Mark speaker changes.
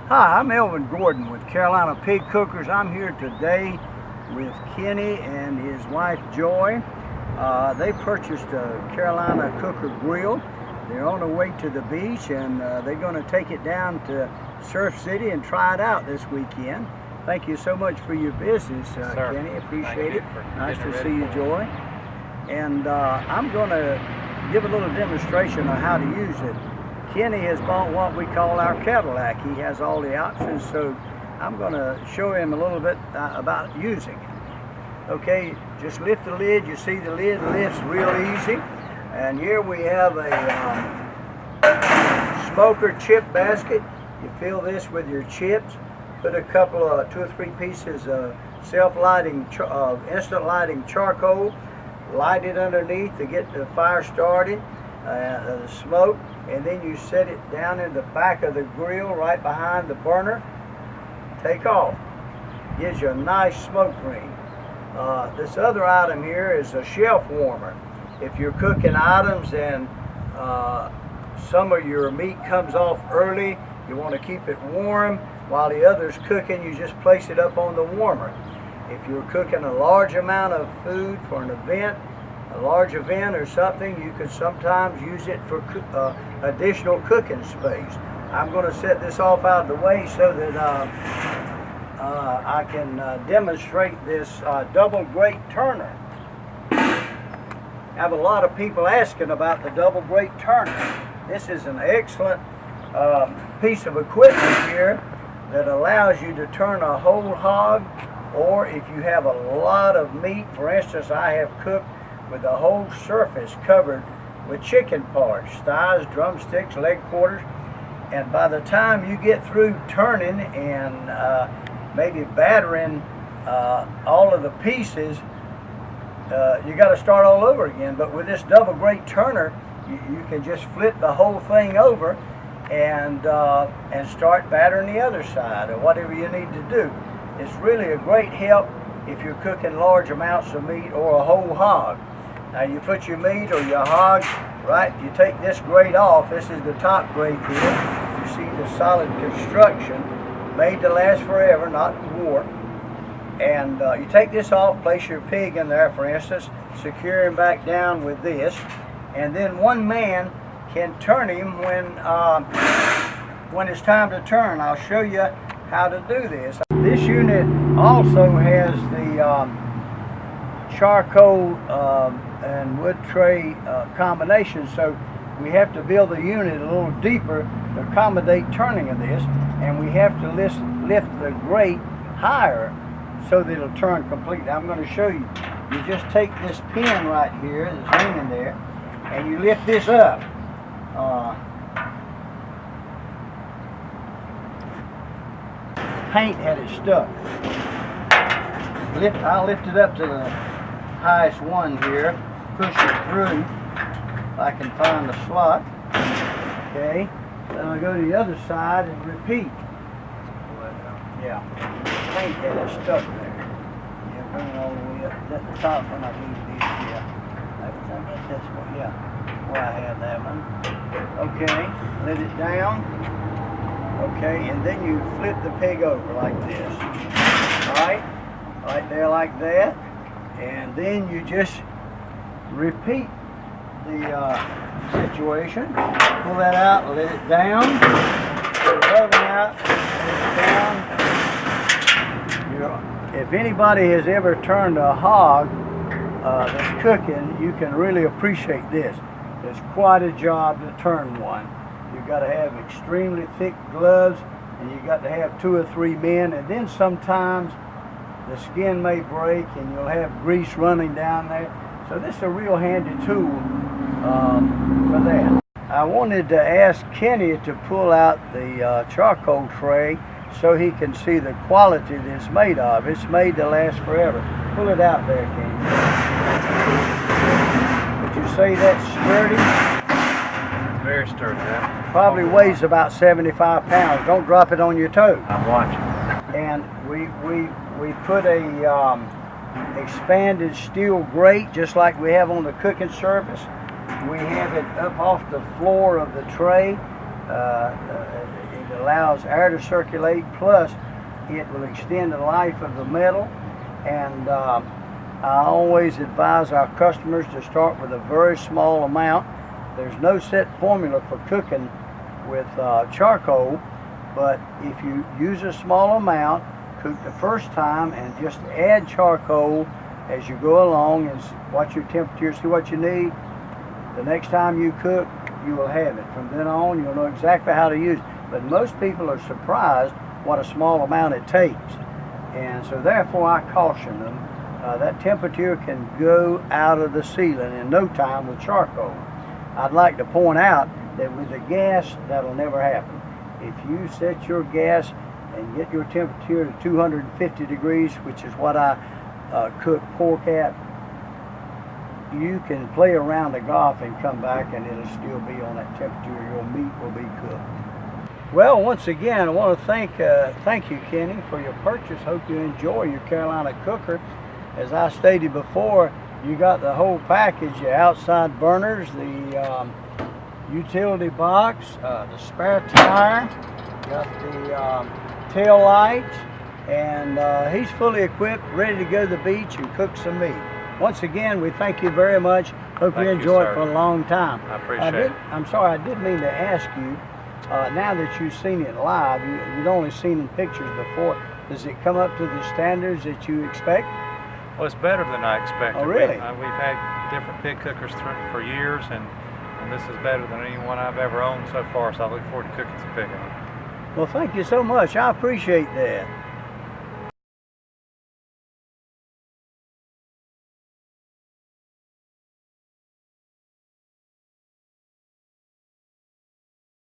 Speaker 1: Hi, I'm Elvin Gordon with Carolina Pig Cookers. I'm here today with Kenny and his wife Joy. They purchased a Carolina Cooker grill. They're on their way to the beach and they're going to take it down to Surf City and try it out this weekend. Thank you so much for your business, Kenny. Appreciate it. Nice to see you, Joy. And I'm going to give a little demonstration of how to use it. Kenny has bought what we call our Cadillac. He has all the options, so I'm going to show him a little bit about using it. Okay, just lift the lid. You see the lid lifts real easy. And here we have a smoker chip basket. You fill this with your chips. Put a couple of 2 or 3 pieces of self-lighting, instant lighting charcoal. Light it underneath to get the fire started, the smoke, and then you set it down in the back of the grill right behind the burner. Take off. Gives you a nice smoke ring. This other item here is a shelf warmer. If you're cooking items and some of your meat comes off early, you want to keep it warm while the other's cooking, you just place it up on the warmer. If you're cooking a large amount of food for an event, a large event or something, you could sometimes use it for additional cooking space. I'm going to set this off out of the way so that I can demonstrate this double grate turner. I have a lot of people asking about the double grate turner. This is an excellent piece of equipment here that allows you to turn a whole hog, or if you have a lot of meat. For instance, I have cooked with the whole surface covered with chicken parts, thighs, drumsticks, leg quarters, and by the time you get through turning and maybe battering all of the pieces, you got to start all over again. But with this double grate turner, you can just flip the whole thing over and start battering the other side, or whatever you need to do. It's really a great help if you're cooking large amounts of meat or a whole hog. Now you put your meat or your hog, right, you take this grate off. This is the top grate here. You see the solid construction, made to last forever, not warp. And you take this off, place your pig in there, for instance, secure him back down with this, and then one man can turn him when it's time to turn. I'll show you how to do this. This unit also has the charcoal and wood tray combination, so we have to build the unit a little deeper to accommodate turning of this, and we have to lift the grate higher so that it'll turn completely. I'm going to show you. You just take this pin right here that's hanging there, and you lift this up. Paint had it stuck. I'll lift it up to the highest one here, push it through if I can find the slot. Okay, then I'll go to the other side and repeat. Yeah, paint had it stuck there. Yeah, bring it all the way up. That's the top one I need to do. Yeah, that's what, yeah, where I have that one. Okay, let it down. Okay, and then you flip the pig over like this. Right there like that. And then you just repeat the situation. Pull that out, let it down. Pull the oven out, let it down. If anybody has ever turned a hog that's cooking, you can really appreciate this. It's quite a job to turn one. You've got to have extremely thick gloves, and you've got to have 2 or 3 men, and then sometimes the skin may break and you'll have grease running down there. So this is a real handy tool for that. I wanted to ask Kenny to pull out the charcoal tray so he can see the quality that it's made of. It's made to last forever. Pull it out there, Kenny. Would you say that's sturdy?
Speaker 2: Very sturdy, yeah.
Speaker 1: Probably weighs about 75 pounds. Don't drop it on your toe.
Speaker 2: I'm watching.
Speaker 1: And we put a expanded steel grate just like we have on the cooking surface. We have it up off the floor of the tray. allows air to circulate, plus it will extend the life of the metal. And I always advise our customers to start with a very small amount. There's no set formula for cooking with charcoal, but if you use a small amount, cook the first time and just add charcoal as you go along and watch your temperature, see what you need. The next time you cook, you will have it. From then on, you'll know exactly how to use it. But most people are surprised what a small amount it takes. And so therefore I caution them, that temperature can go out of the ceiling in no time with charcoal. I'd like to point out that with the gas, that'll never happen. If you set your gas and get your temperature to 250 degrees, which is what I cook pork at, you can play around the golf and come back and it'll still be on that temperature. Your meat will be cooked. Well, once again, I want to thank you, Kenny, for your purchase. Hope you enjoy your Carolina cooker. As I stated before, you got the whole package: the outside burners, the utility box, the spare tire, got the tail lights, and he's fully equipped, ready to go to the beach and cook some meat. Once again, we thank you very much. Hope you enjoy it for a long time.
Speaker 2: I appreciate it.
Speaker 1: I'm sorry, I did mean to ask you, now that you've seen it live, you'd only seen in pictures before, does it come up to the standards that you expect?
Speaker 2: Well, it's better than I expected.
Speaker 1: Oh, really?
Speaker 2: We've had different pig cookers for years, and this is better than any one I've ever owned so far, so I look forward to cooking some pig on it.
Speaker 1: Well, thank you so much. I appreciate that.